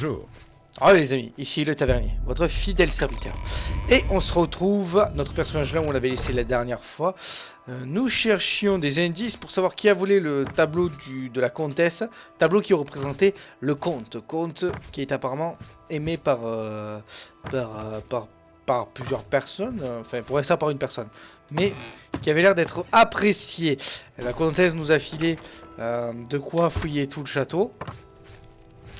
Bonjour. Ah les amis, ici le tavernier, votre fidèle serviteur. Et on se retrouve, notre personnage là où on l'avait laissé la dernière fois. Nous cherchions des indices pour savoir qui a volé le tableau de la comtesse. Tableau qui représentait le comte. Comte qui est apparemment aimé par plusieurs personnes. Enfin, pour ça par une personne. Mais qui avait l'air d'être apprécié. La comtesse nous a filé de quoi fouiller tout le château.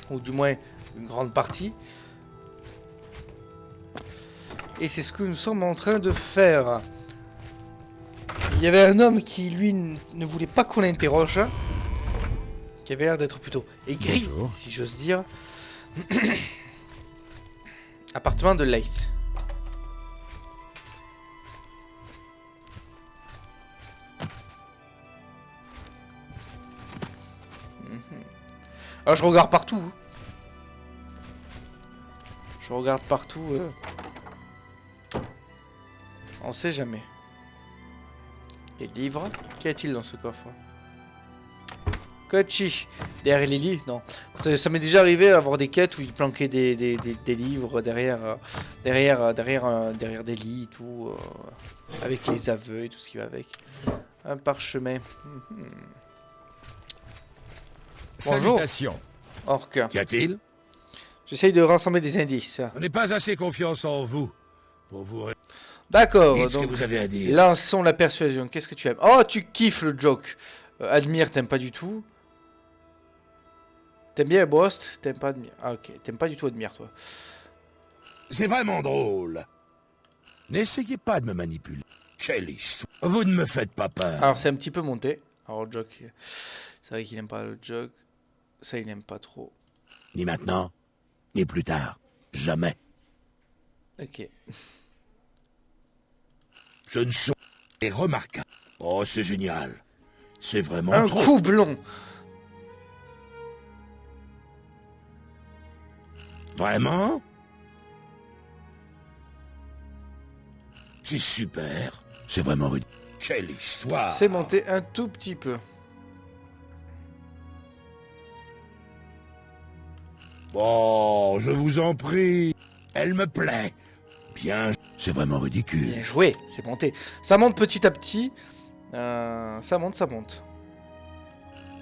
Ou du moins une grande partie. Et c'est ce que nous sommes en train de faire. Il y avait un homme qui, lui, ne voulait pas qu'on l'interroge. Qui avait l'air d'être plutôt aigri, bonjour, si j'ose dire. Appartement de Light. Alors je regarde partout. Je regarde partout. On sait jamais. Les livres. Qu'y a-t-il dans ce coffre? Kochi. Derrière les lits? Non. Ça m'est déjà arrivé d'avoir des quêtes où il planquait des livres derrière des lits et tout. Avec les aveux et tout ce qui va avec. Un parchemin. Bonjour. Salutations. Orc. Qu'y a-t-il? J'essaye de rassembler des indices. On n'est pas assez confiance en vous pour vous... D'accord, Dites ce donc que vous avez à dire. lançons la persuasion. Qu'est-ce que tu aimes? Oh, tu kiffes le joke. Admire, t'aimes pas du tout. T'aimes bien Bost? T'aimes pas Admire. Ah ok, t'aimes pas du tout Admire, toi. C'est vraiment drôle. N'essayez pas de me manipuler. Quelle histoire. Vous ne me faites pas peur. Alors c'est un petit peu monté. Alors le joke, c'est vrai qu'il aime pas le joke. Ça, il aime pas trop. Ni maintenant, ni plus tard. Jamais. Ok. Je ne suis... Et remarquable. Oh, c'est génial. C'est vraiment Un trop... coup blond. Vraiment? C'est super. C'est vraiment ridicule. Quelle histoire. C'est monté un tout petit peu. Bon, je vous en prie. Elle me plaît. Bien, c'est vraiment ridicule. Bien joué, c'est monté. Ça monte petit à petit. Ça monte, ça monte.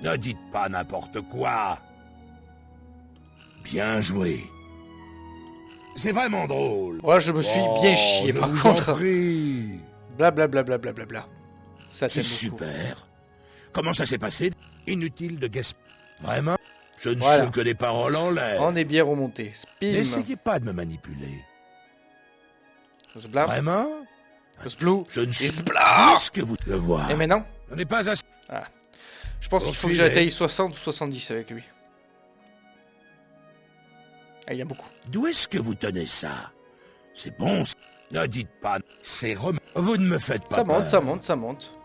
Ne dites pas n'importe quoi. Bien joué. C'est vraiment drôle. Ouais, je me suis bien chié par contre. Blablabla. Blablabla. Ça C'est t'aime beaucoup. super. Comment ça s'est passé? Inutile de gaspiller. Vraiment? Je ne Voilà. suis que des paroles en l'air. On est bien remonté. Spim. N'essayez pas de me manipuler. Zblab. Vraiment? Zblou. Je ne suis Zbla. plus ce que vous le voir. Et maintenant? On n'est pas assez... Ah. Je pense qu'il faut que Refilez. j'atteigne 60 ou 70 avec lui. Ah, il y a beaucoup. D'où est-ce que vous tenez ça? C'est bon. Ne dites pas. C'est Vous ne me faites pas Ça monte, peur. ça monte, ça monte.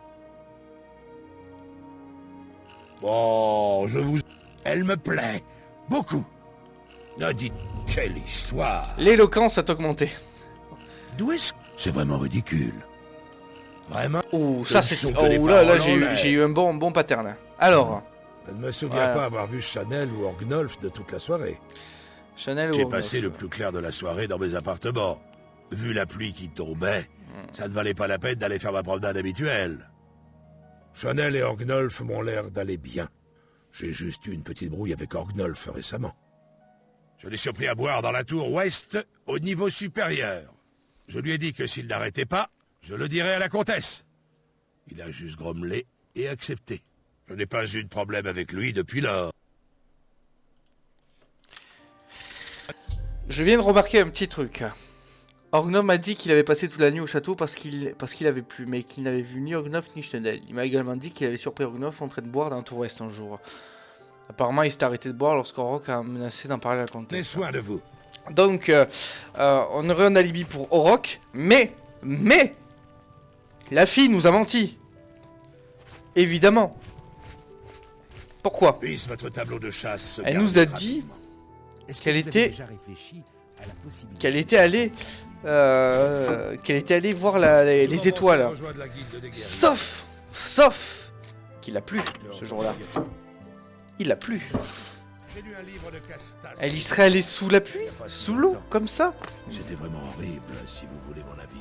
Bon, je vous... Elle me plaît. Beaucoup. Ne dites... Quelle histoire. L'éloquence a augmenté. D'où est-ce... C'est vraiment ridicule. Vraiment? Ouh, Ce ça ne c'est... sont que des Oh là, là, paroles en l'air. j'ai eu un bon pattern. Alors, Je ne me souviens Voilà. pas avoir vu Chanel ou Orgnolf de toute la soirée. Chanel ou J'ai Ornos. passé le plus clair de la soirée dans mes appartements. Vu la pluie qui tombait, ça ne valait pas la peine d'aller faire ma promenade habituelle. Chanel et Orgnolf m'ont l'air d'aller bien. J'ai juste eu une petite brouille avec Orgnolf récemment. Je l'ai surpris à boire dans la tour ouest, au niveau supérieur. Je lui ai dit que s'il n'arrêtait pas, je le dirais à la comtesse. Il a juste grommelé et accepté. Je n'ai pas eu de problème avec lui depuis lors. Je viens de remarquer un petit truc. Orgnov m'a dit qu'il avait passé toute la nuit au château parce qu'il avait plu, mais qu'il n'avait vu ni Orgnov ni Chanel. Il m'a également dit qu'il avait surpris Orgnov en train de boire dans la tour ouest un jour. Apparemment, il s'est arrêté de boire lorsqu'Orok a menacé d'en parler à la Prenez comtesse. soin de vous. Donc, on aurait un alibi pour Orok, mais, la fille nous a menti. Évidemment. Pourquoi? Puisse votre tableau de chasse se Elle garder nous a dit rapidement. qu'elle était allée voir les étoiles. Rejoindre la guilde des guerriers. Sauf qu'il a plu ce jour-là. Il a plu. J'ai lu un livre de Castas. Elle y serait allée sous la pluie? Sous l'eau? Comme ça? C'était vraiment horrible, si vous voulez mon avis.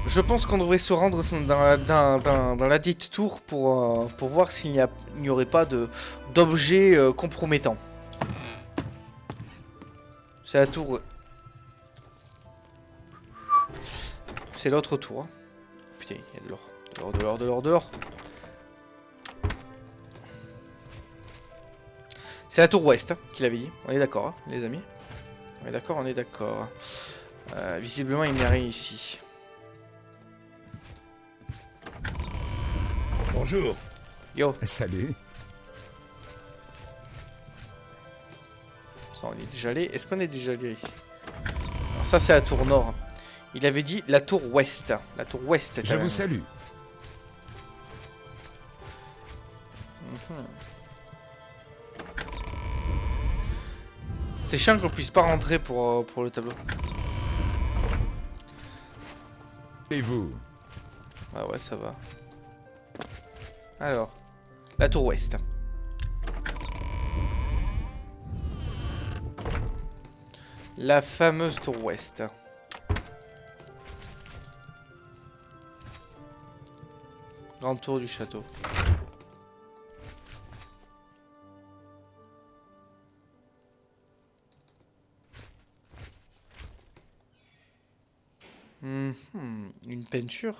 Je pense qu'on devrait se rendre dans la dite tour pour voir s'il n'y aurait pas d'objets compromettants. C'est la tour... C'est l'autre tour. Hein. Putain, il y a de l'or. De l'or, de l'or, de l'or, de l'or. C'est la tour ouest hein, qu'il avait dit. On est d'accord, hein, les amis. On est d'accord, on est d'accord. Visiblement, il n'y a rien ici. Bonjour. Yo. Salut. Ça, on est déjà allé. Est-ce qu'on est déjà allé ici? Alors ça, c'est la tour nord. Il avait dit la tour ouest. La tour ouest. Je vous salue. C'est chiant qu'on puisse pas rentrer pour le tableau. Et vous? Ah ouais, ça va. Alors, la tour ouest. La fameuse tour ouest. Grande tour du château. Une peinture.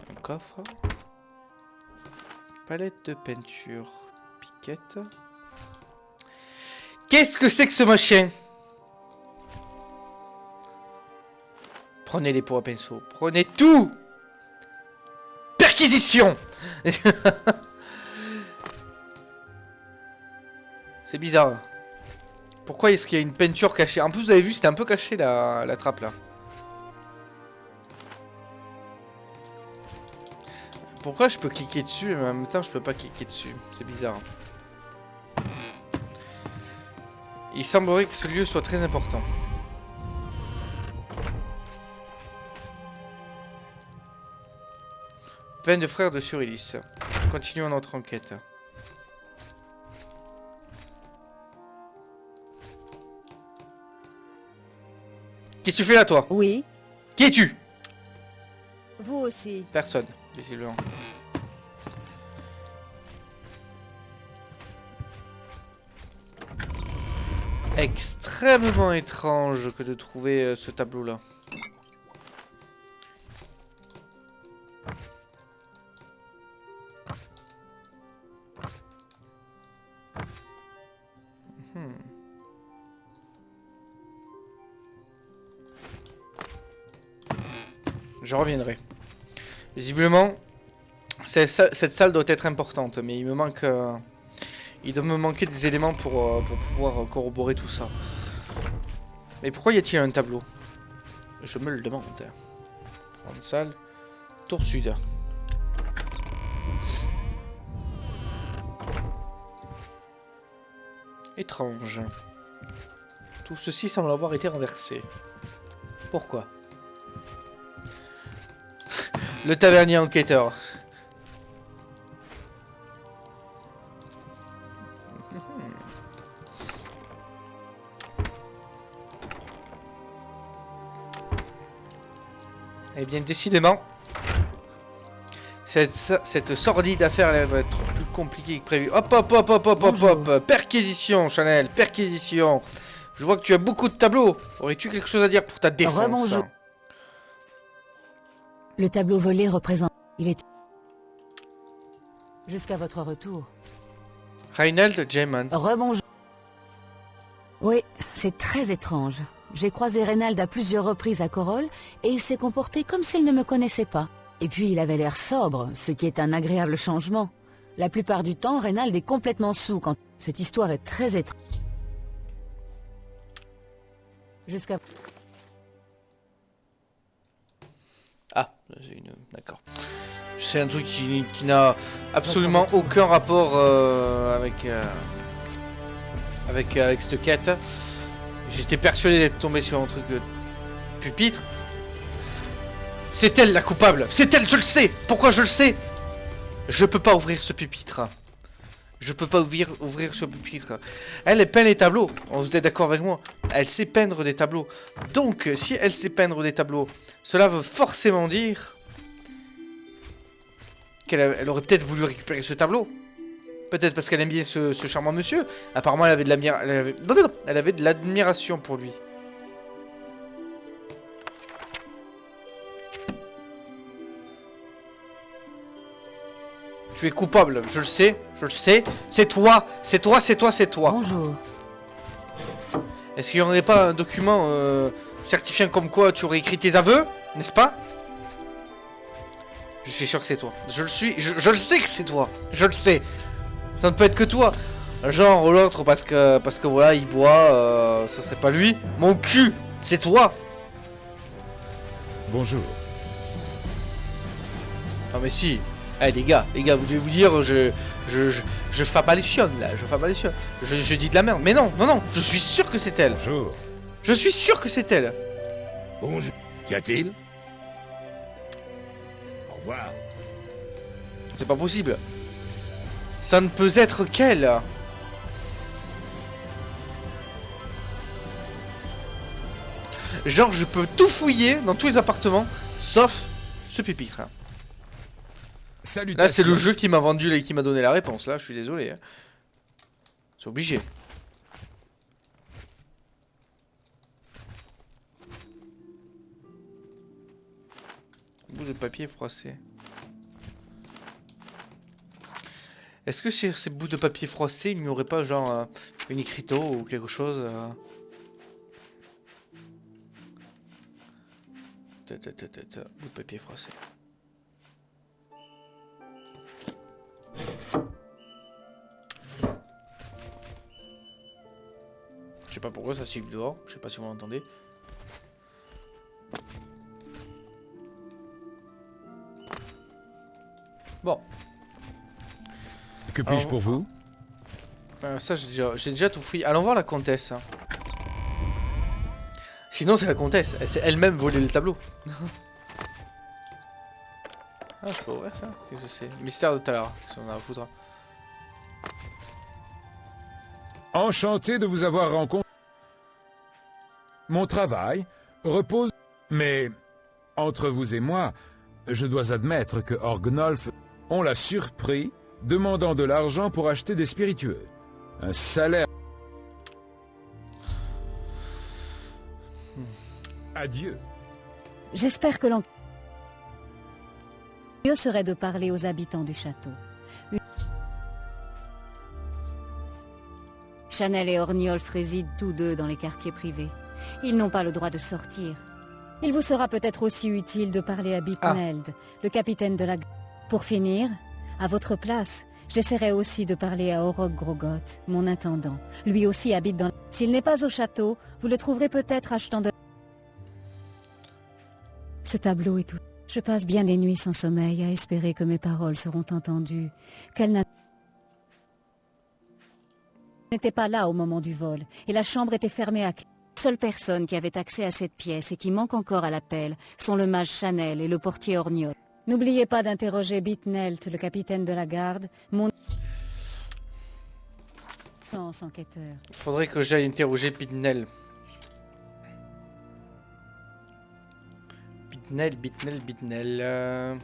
Un coffre. Palette de peinture. Piquette. Qu'est-ce que c'est que ce machin? Prenez les pots à pinceau. Prenez tout. Perquisition. C'est bizarre. Pourquoi est-ce qu'il y a une peinture cachée? En plus, vous avez vu, c'était un peu caché la trappe là. Pourquoi je peux cliquer dessus, mais en même temps, je peux pas cliquer dessus? C'est bizarre. Il semblerait que ce lieu soit très important. Vin de frère de Surilis. Continuons notre enquête. Qu'est-ce que tu fais là, toi? Oui, Qui es-tu? vous aussi. Personne, visiblement. Extrêmement étrange que de trouver ce tableau-là. Je reviendrai. Visiblement, cette salle doit être importante, mais il me manque... il doit me manquer des éléments pour pouvoir corroborer tout ça. Mais pourquoi y a-t-il un tableau? Je me le demande. Grande salle. Tour sud. Étrange. Tout ceci semble avoir été renversé. Pourquoi? Le tavernier enquêteur. Eh bien, décidément, cette sordide affaire elle va être plus compliquée que prévu. Hop, hop, hop, hop, hop, hop, hop. Perquisition, Chanel, perquisition. Je vois que tu as beaucoup de tableaux. Aurais-tu quelque chose à dire pour ta défense? Rebonjour. Le tableau volé représente... Il est... Jusqu'à votre retour. Reinald Jayman. Rebonjour. Oui, c'est très étrange. J'ai croisé Reynald à plusieurs reprises à Corol, et il s'est comporté comme s'il ne me connaissait pas. Et puis il avait l'air sobre, ce qui est un agréable changement. La plupart du temps, Reynald est complètement saoul quand... Cette histoire est très étrange. Jusqu'à... Ah, j'ai une... D'accord. C'est un truc qui n'a absolument aucun rapport avec cette quête. J'étais persuadé d'être tombé sur un truc pupitre. C'est elle la coupable. C'est elle, je le sais. Pourquoi je le sais? Je peux pas ouvrir ce pupitre. Je peux pas ouvrir ce pupitre. Elle peint les tableaux. Vous êtes d'accord avec moi? Elle sait peindre des tableaux. Donc, si elle sait peindre des tableaux, cela veut forcément dire qu'elle aurait peut-être voulu récupérer ce tableau. Peut-être parce qu'elle aime bien ce charmant monsieur. Apparemment, elle avait de l'admiration pour lui. Tu es coupable, je le sais, C'est toi, c'est toi, c'est toi, c'est toi. Bonjour. Est-ce qu'il n'y aurait pas un document certifiant comme quoi tu aurais écrit tes aveux, n'est-ce pas? Je suis sûr que c'est toi. Je le sais que c'est toi. Je le sais. Ça ne peut être que toi. Genre l'autre parce que voilà, il boit, ça serait pas lui. Mon cul, c'est toi. Bonjour. Non mais si. Eh les gars, vous devez vous dire, je faballutionne là, je dis de la merde. Mais non, je suis sûr que c'est elle. Bonjour. Je suis sûr que c'est elle. Bonjour. Qu'y a-t-il? Au revoir. C'est pas possible. Ça ne peut être qu'elle. Genre, je peux tout fouiller dans tous les appartements, sauf ce pupitre. Salut. Là, c'est le jeu qui m'a vendu et qui m'a donné la réponse. Là, je suis désolé. Hein. C'est obligé. Bout de papier froissé. Est-ce que sur ces bouts de papier froissé, il n'y aurait pas genre une écriteau ou quelque chose Bout de papier froissé. Je sais pas pourquoi ça siffle dehors, je sais pas si vous l'entendez. Bon. Que puis-je pour vous? Ça, j'ai déjà tout fouillé. Allons voir la comtesse. Hein. Sinon, c'est la comtesse. Elle s'est elle-même volé le tableau. Ah, je peux ouvrir ça? Qu'est-ce que c'est? Le mystère de tout à l'heure. Si on a à foutre. Enchanté de vous avoir rencontré. Mon travail repose... Mais, entre vous et moi, je dois admettre que Orgnolf, on l'a surpris, demandant de l'argent pour acheter des spiritueux. Un salaire... Adieu. J'espère que l'enquête... mieux serait de parler aux habitants du château. Chanel et Orniolf résident tous deux dans les quartiers privés. Ils n'ont pas le droit de sortir. Il vous sera peut-être aussi utile de parler à Bitneld, le capitaine de la... Pour finir, à votre place, j'essaierai aussi de parler à Orog Grogoth, mon intendant. Lui aussi habite dans... S'il n'est pas au château, vous le trouverez peut-être achetant de... Ce tableau est tout... Je passe bien des nuits sans sommeil à espérer que mes paroles seront entendues, qu'elle n'était pas là au moment du vol, et la chambre était fermée à clé. Les seules personnes qui avaient accès à cette pièce et qui manquent encore à l'appel sont le mage Chanel et le portier Orniol. N'oubliez pas d'interroger Bitnelt, le capitaine de la garde, mon... enquêteur. Faudrait que j'aille interroger Bitnel. Bitnel.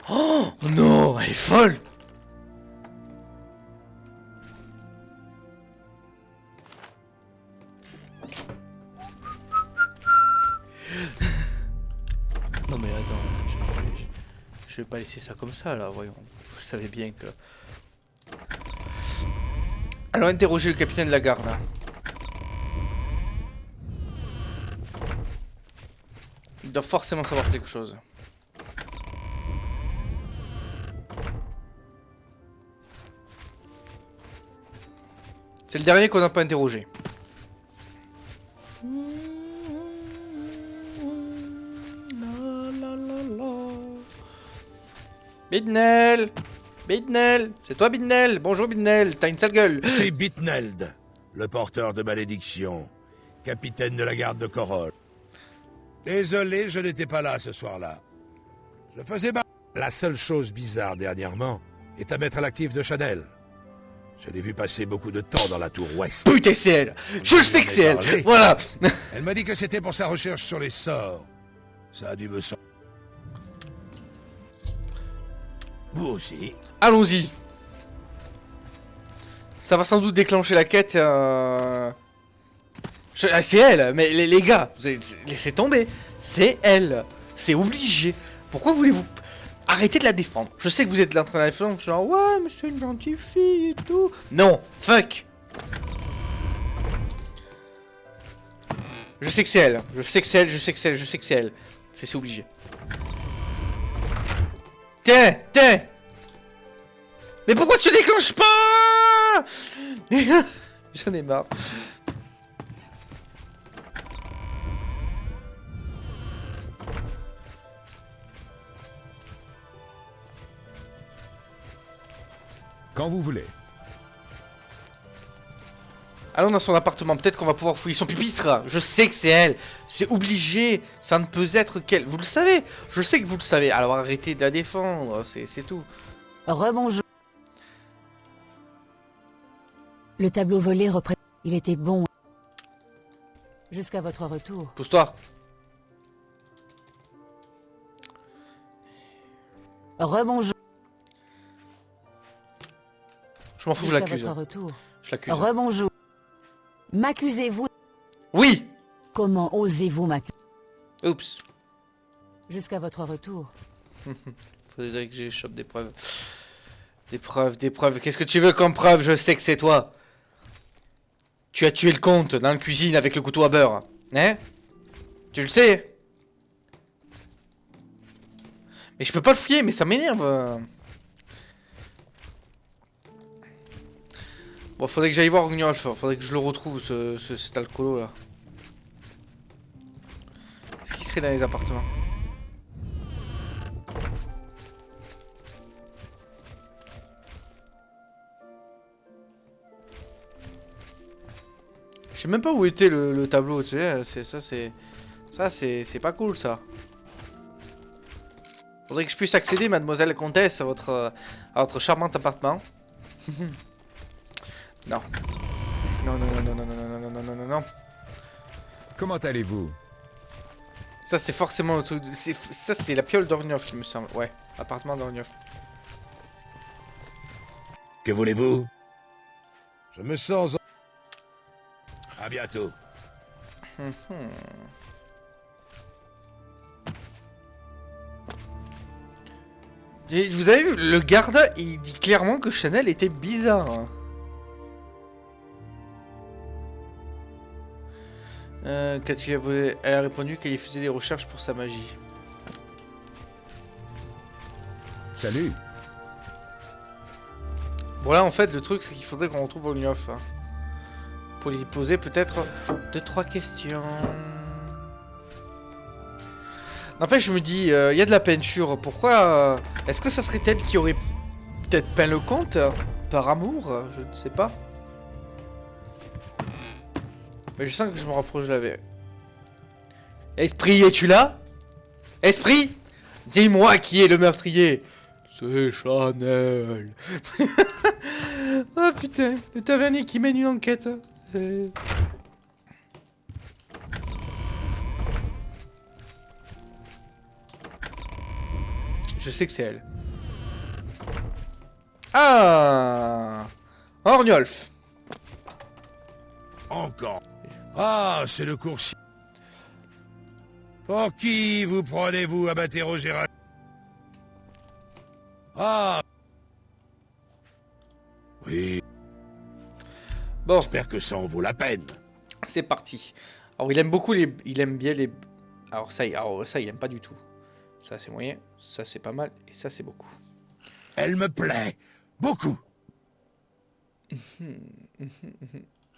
Oh non, elle est folle! Non mais attends, je vais pas laisser ça comme ça là, voyons. Vous savez bien que... Alors interroger le capitaine de la garde là. Il doit forcément savoir quelque chose. C'est le dernier qu'on n'a pas interrogé. Bitnel, c'est toi Bitnel. Bonjour Bitnel, t'as une sale gueule. C'est Bitneld, le porteur de malédiction, capitaine de la garde de Corol. Désolé, je n'étais pas là ce soir-là. Je faisais ma... La seule chose bizarre dernièrement est à mettre à l'actif de Chanel. Je l'ai vu passer beaucoup de temps dans la tour ouest. Putain, c'est elle. Je le sais que c'est Parlé. elle. Voilà. Elle m'a dit que c'était pour sa recherche sur les sorts. Ça a dû me sembler. Vous aussi. Allons-y. Ça va sans doute déclencher la quête. Ah, c'est elle. Mais les gars, vous avez... laissez tomber. C'est elle. C'est obligé. Pourquoi voulez-vous arrêter de la défendre? Je sais que vous êtes là en train de la défendre. Genre, ouais, mais c'est une gentille fille et tout. Non, fuck. Je sais que c'est elle. Je sais que c'est elle. Je sais que c'est elle. Je sais que c'est elle. C'est obligé. Tiens, tiens. Mais pourquoi tu déclenches pas? J'en ai marre. Quand vous voulez. Allons dans son appartement, peut-être qu'on va pouvoir fouiller son pupitre. Je sais que c'est elle. C'est obligé. Ça ne peut être qu'elle. Vous le savez. Je sais que vous le savez. Alors arrêtez de la défendre. C'est tout. Rebonjour. Le tableau volé représente... Il était bon. Jusqu'à votre retour. Pousse-toi. Rebonjour. Je m'en fous, je Jusqu'à l'accuse. votre retour. Je l'accuse. Rebonjour. M'accusez-vous? Oui. Comment osez-vous m'accuser? Oups. Jusqu'à votre retour. Faudrait que j'échoppe des preuves. Des preuves, des preuves. Qu'est-ce que tu veux comme preuve? Je sais que c'est toi. Tu as tué le comte dans la cuisine avec le couteau à beurre. Hein? Tu le sais? Mais je peux pas le fouiller, mais ça m'énerve. Bon, faudrait que j'aille voir Gugnolf. Faudrait que je le retrouve, cet alcoolo là. Est-ce qu'il serait dans les appartements? Je sais même pas où était le tableau, tu sais, c'est pas cool ça. Faudrait que je puisse accéder, mademoiselle comtesse, à votre charmant appartement. Non. Non, non, non, non, non, non, non, non, non, non, non, non. Comment allez-vous? Ça c'est forcément le truc, ça c'est la piole d'Orgnoff qui me semble, ouais, appartement d'Orgnoff. Que voulez-vous? Je me sens... À bientôt. Vous avez vu, le garde, il dit clairement que Chanel était bizarre. Quand elle a répondu qu'elle faisait des recherches pour sa magie. Salut. Bon là en fait le truc c'est qu'il faudrait qu'on retrouve Olnioff. Hein, pour lui poser peut-être 2-3 questions. N'empêche je me dis, il y a de la peinture, pourquoi... Est-ce que ça serait elle qui aurait peut-être peint le comte? Par amour? Je ne sais pas. Mais je sens que je me rapproche de la vérité. Esprit, es-tu là? Esprit? Dis-moi qui est le meurtrier. C'est Chanel. Oh putain, le tavernier qui mène une enquête. Je sais que c'est elle. Ah, Orniolf. Encore. Ah, c'est le coursier. Pour qui vous prenez-vous à m'interroger? Ah. Oui. Bon, J'espère que ça en vaut la peine. c'est parti. Alors, il aime beaucoup les... Il aime bien les... Alors, ça, il aime pas du tout. Ça, c'est moyen. Ça, c'est pas mal. Et ça, c'est beaucoup. Elle me plaît. Beaucoup.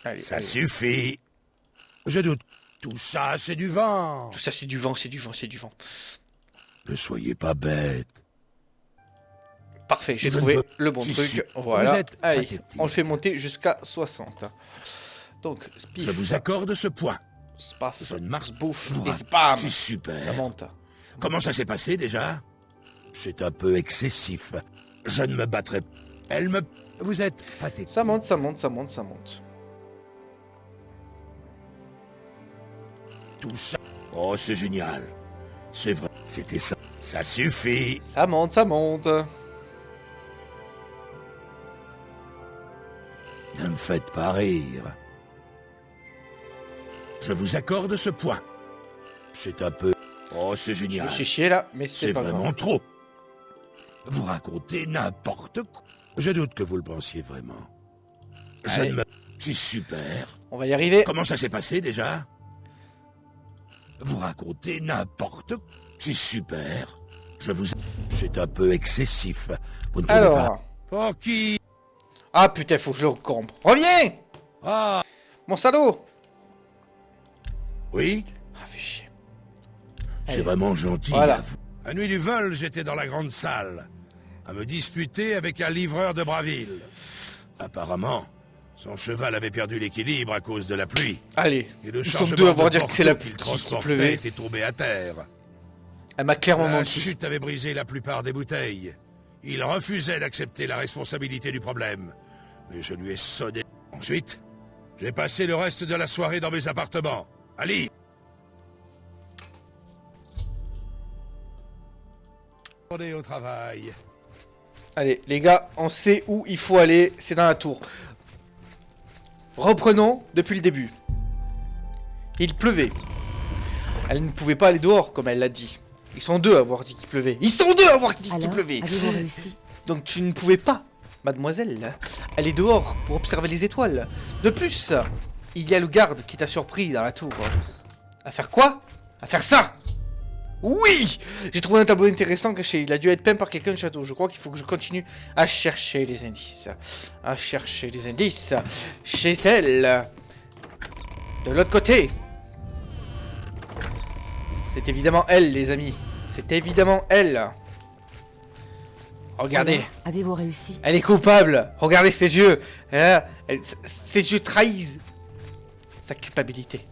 Allez, Ça allez. suffit. Je doute. Tout ça, c'est du vent. Tout ça, c'est du vent, c'est du vent, c'est du vent. Ne soyez pas bête. Parfait, j'ai Je ne trouvé peux- le bon Si, truc. si. Voilà. Vous êtes Allez, pathétique. on le fait monter jusqu'à 60. Donc, Je spif, vous accorde ce point. spaf, Je ne marche bouffe pas. et spam. C'est super. Ça monte. Comment ça s'est passé déjà? C'est un peu excessif. Je ne me battrai pas. Elle me... Vous êtes pathétique. Ça monte, ça monte, ça monte, ça monte. Tout ça. Oh, c'est génial. C'est vrai. C'était ça. Ça suffit. Ça monte, ça monte. Ne me faites pas rire. Je vous accorde ce point. C'est un peu... Oh, c'est Je génial. me suis chié là, mais C'est c'est pas vraiment grave. trop. Vous racontez n'importe quoi. Je doute que vous le pensiez vraiment. Je Allez. ne me... C'est super. On va y arriver. Comment ça s'est passé déjà? Vous racontez n'importe quoi. C'est super. Je vous... C'est un peu excessif. Vous ne trouvez Alors. pas? Oh, qui? Ah putain, faut que je le corrompe. Reviens! Ah, Mon salaud! oui? Ah, fais chier. C'est Allez. vraiment gentil. Voilà. à vous. La nuit du vol, j'étais dans la grande salle, à me disputer avec un livreur de Braville. Apparemment, son cheval avait perdu l'équilibre à cause de la pluie. Allez, Et le nous sommes chargement deux à voir de dire que c'est la Porto pluie qu'il qui transportait pleuvait. était tombé à terre. Elle m'a clairement La menti. chute avait brisé la plupart des bouteilles. Il refusait d'accepter la responsabilité du problème. Mais je lui ai sonné. Ensuite, j'ai passé le reste de la soirée dans mes appartements. Ali! Retournez au travail. Allez, les gars, on sait où il faut aller. C'est dans la tour. Reprenons depuis le début. Il pleuvait. Elle ne pouvait pas aller dehors, comme elle l'a dit. Ils sont deux à avoir dit qu'il pleuvait. Ils sont deux à avoir dit qu'il Alors, pleuvait. avez-vous réussi? Donc tu ne pouvais pas, mademoiselle, aller dehors pour observer les étoiles. De plus, il y a le garde qui t'a surpris dans la tour. À faire quoi? À faire ça! Oui! J'ai trouvé un tableau intéressant caché. Il a dû être peint par quelqu'un de château. Je crois qu'il faut que je continue à chercher les indices. À chercher les indices. Chez elle. De l'autre côté. C'est évidemment elle, les amis. C'est évidemment elle. Regardez. Alors, avez-vous réussi? Elle est coupable. Regardez ses yeux. Ses yeux trahissent sa culpabilité.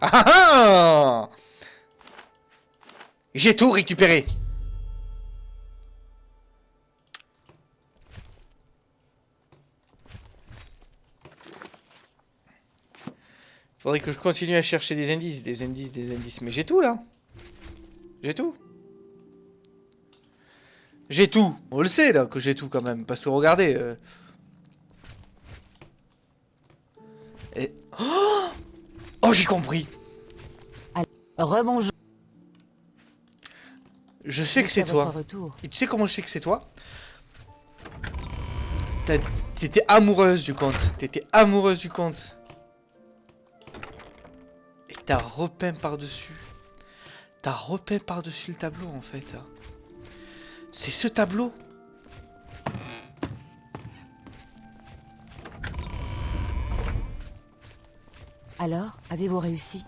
Ah ah ah! J'ai tout récupéré. Faudrait que je continue à chercher des indices, des indices, des indices. Mais j'ai tout là. J'ai tout. J'ai tout. On le sait là que j'ai tout quand même. Parce que regardez. Et... Oh, j'ai compris. Rebonjour. Je sais que c'est Juste à votre toi. retour. Et tu sais comment je sais que c'est toi? T'étais amoureuse du comte. T'étais amoureuse du comte. Et t'as repeint par-dessus. T'as repeint par-dessus le tableau en fait. C'est ce tableau. Alors, avez-vous réussi?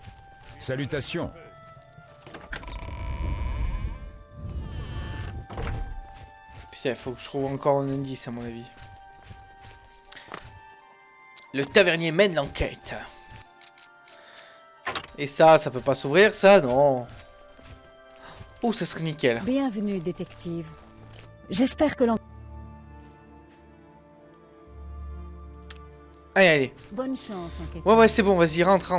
Salutations. Putain, faut que je trouve encore un indice à mon avis. Le tavernier mène l'enquête. Et ça peut pas s'ouvrir, ça, non. Oh, ça serait nickel. Bienvenue, détective. J'espère que l'on... Allez, allez. Bonne chance, enquêteur. Ouais, c'est bon, vas-y, rentre.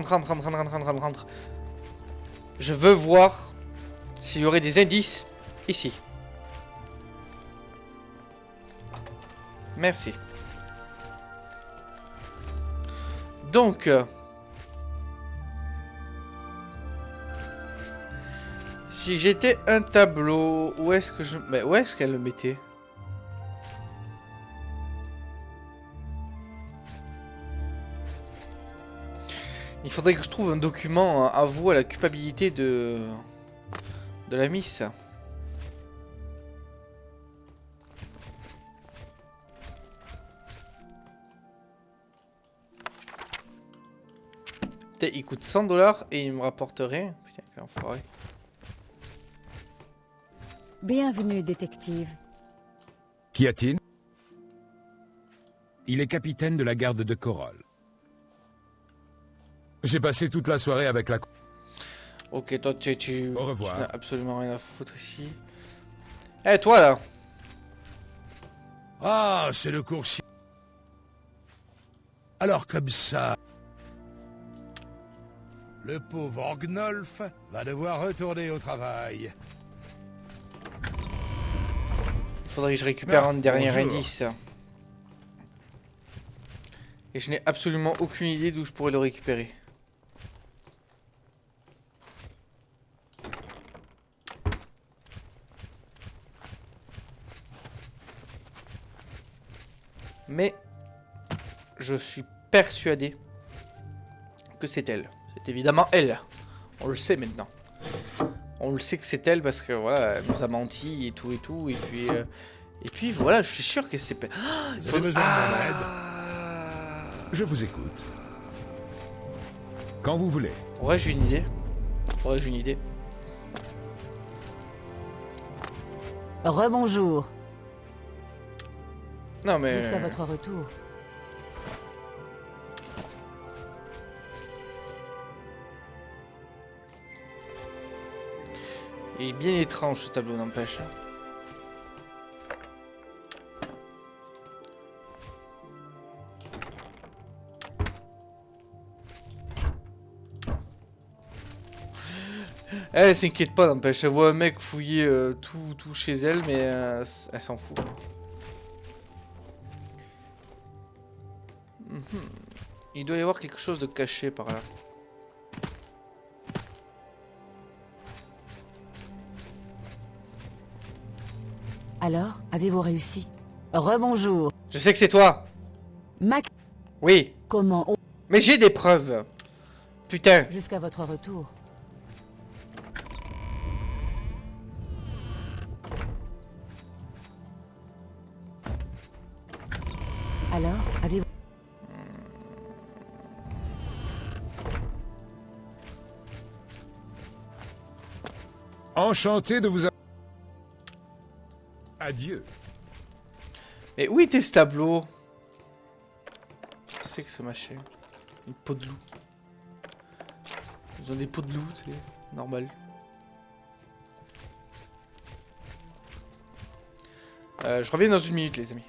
Je veux voir s'il y aurait des indices ici. Merci. Donc... si j'étais un tableau, où est-ce que je... Mais où est-ce qu'elle le mettait? Il faudrait que je trouve un document avouant à la culpabilité de la miss. Putain, il coûte 100$ et il me rapporterait... Putain, quel enfoiré. Bienvenue, détective. Qu'y a-t-il? Il est capitaine de la garde de Corolle. J'ai passé toute la soirée avec la... Ok, toi tu Au revoir. n'as absolument rien à foutre ici. Eh, toi, là. Ah, c'est le coursier. Alors comme ça... Le pauvre Orgnolf va devoir retourner au travail. Il faudrait que je récupère Ah, un dernier bonjour. indice. Et je n'ai absolument aucune idée d'où je pourrais le récupérer. Mais je suis persuadé que c'est elle. C'est évidemment elle. On le sait maintenant. On le sait que c'est elle parce que voilà, elle nous a menti et tout et tout. Et puis voilà, je suis sûr que c'est... Ah, Vous avez besoin de mon aide? Je vous écoute. Quand vous voulez. Ouais, j'ai une idée. Ouais, j'ai une idée. Rebonjour. Non mais... Jusqu'à votre retour. Il est bien étrange ce tableau, n'empêche. Elle s'inquiète pas, n'empêche. Elle voit un mec fouiller tout chez elle, mais elle s'en fout. Mhm. Il doit y avoir quelque chose de caché par là. Alors, avez-vous réussi? Rebonjour. Je sais que c'est toi. Mac, Oui, comment... Oh, mais j'ai des preuves. Putain. jusqu'à votre retour. Alors, avez-vous... Enchanté de vous... Adieu. Mais où était ce tableau? Qu'est-ce que c'est que ce machin? Une peau de loup. Ils ont des peaux de loup, c'est normal. Je reviens dans une minute, les amis.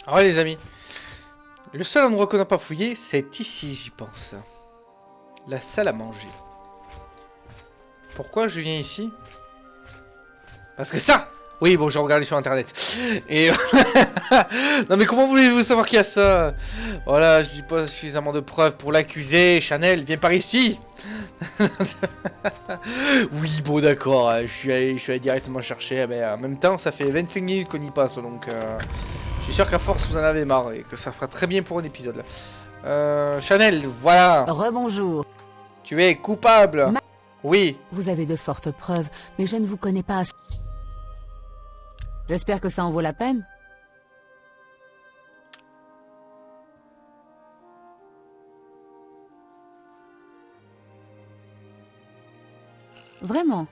Ah ouais, les amis. Le seul endroit qu'on n'a pas fouillé, c'est ici, j'y pense. La salle à manger. Pourquoi je viens ici? Parce que ça! Oui, bon, j'ai regardé sur internet. Et... non mais comment voulez-vous savoir qu'il y a ça? Voilà, je dis pas suffisamment de preuves pour l'accuser. Chanel, viens par ici. Oui, bon, d'accord. Je suis allé directement chercher. Mais en même temps, ça fait 25 minutes qu'on y passe. Donc, je suis sûr qu'à force, vous en avez marre. Et que ça fera très bien pour un épisode. Là. Chanel, voilà. Rebonjour. Tu es coupable. Oui. Vous avez de fortes preuves, mais je ne vous connais pas assez. J'espère que ça en vaut la peine. Vraiment.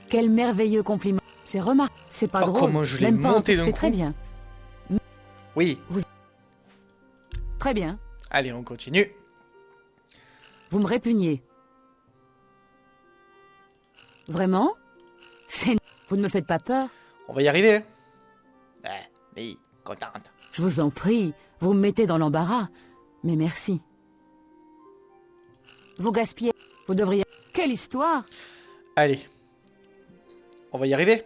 Quel merveilleux compliment. C'est remarquable. C'est pas Oh, drôle. comment je l'ai Même pas monté un peu. d'un C'est coup. très bien. Oui. Très bien. Allez, on continue. Vous me répugnez. Vraiment? C'est... Vous ne me faites pas peur? On va y arriver. Oui, contente. Je vous en prie, vous me mettez dans l'embarras. Mais merci. Vous gaspillez. Vous devriez... Quelle histoire! Allez. On va y arriver.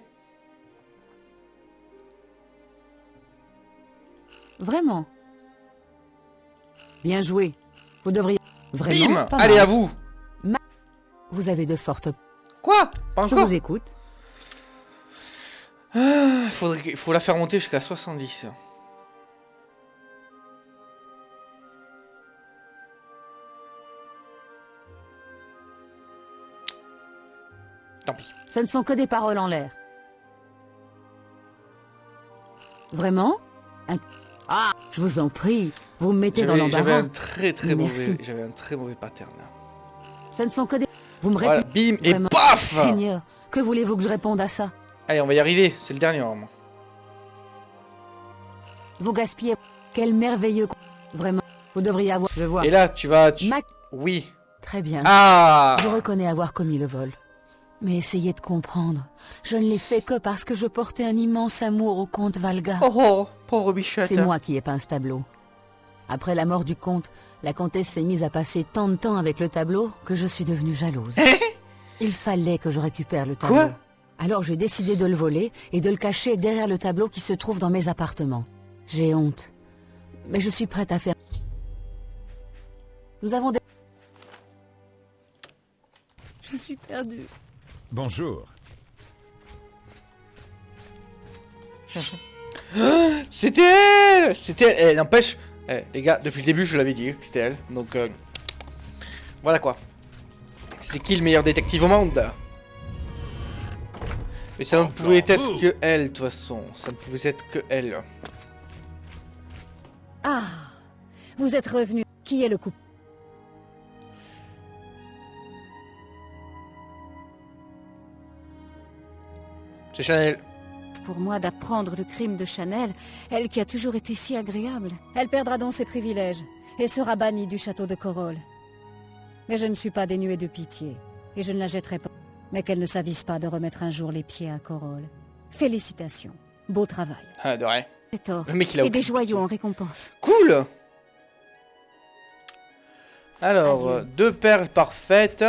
Vraiment. Bien joué. Vous devriez... Vraiment? Bim. Pas Allez, mal. à vous. Vous avez de fortes... Quoi? Pas Je encore? vous écoute. Faut la faire monter jusqu'à 70. Tant pis. Ce ne sont que des paroles en l'air. Vraiment? Ah, je vous en prie. Vous me mettez dans J'avais un l'embarras. très Merci. mauvais. J'avais un très mauvais pattern là. Ce ne sont que des... Vous me Voilà, répétez... bim et Vraiment. paf. Seigneur, que voulez-vous que je réponde à ça? Allez, on va y arriver. C'est le dernier moment. Vous gaspillez... Quel merveilleux... Vraiment, vous devriez avoir... Je vois. Et là, tu vas... Mac... Oui. Très bien. Ah. Je reconnais avoir commis le vol. Mais essayez de comprendre. Je ne l'ai fait que parce que je portais un immense amour au comte Valga. Oh, pauvre bichette. C'est moi qui ai peint ce tableau. Après la mort du comte, la comtesse s'est mise à passer tant de temps avec le tableau que je suis devenue jalouse. Il fallait que je récupère le tableau. Quoi? Alors j'ai décidé de le voler et de le cacher derrière le tableau qui se trouve dans mes appartements. J'ai honte. Mais je suis prête à faire... Nous avons des... Je suis perdue. Bonjour. C'était elle. C'était elle. N'empêche, les gars, depuis le début, je l'avais dit que c'était elle. Donc, voilà quoi. C'est qui le meilleur détective au monde? Mais ça ne pouvait être que elle, de toute façon. Ça ne pouvait être que elle. Ah, vous êtes revenu. Qui est le coupable? C'est Chanel. Pour moi d'apprendre le crime de Chanel, elle qui a toujours été si agréable. Elle perdra donc ses privilèges et sera bannie du château de Corol. Mais je ne suis pas dénuée de pitié et je ne la jetterai pas. Mais qu'elle ne s'avise pas de remettre un jour les pieds à Corol. Félicitations. Beau travail. Ah, de rien. C'est tort. Le mec, il a Et des aucune joyaux pitié. en récompense. Cool. Alors, Adieu. 2 perles parfaites.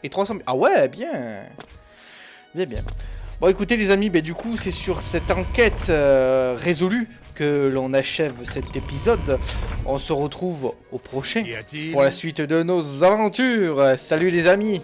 Et 300 000. Ah ouais, bien. Bien, bien. Bon, écoutez les amis, du coup, c'est sur cette enquête résolue que l'on achève cet épisode. On se retrouve au prochain Y a-t-il pour la suite de nos aventures. Salut les amis.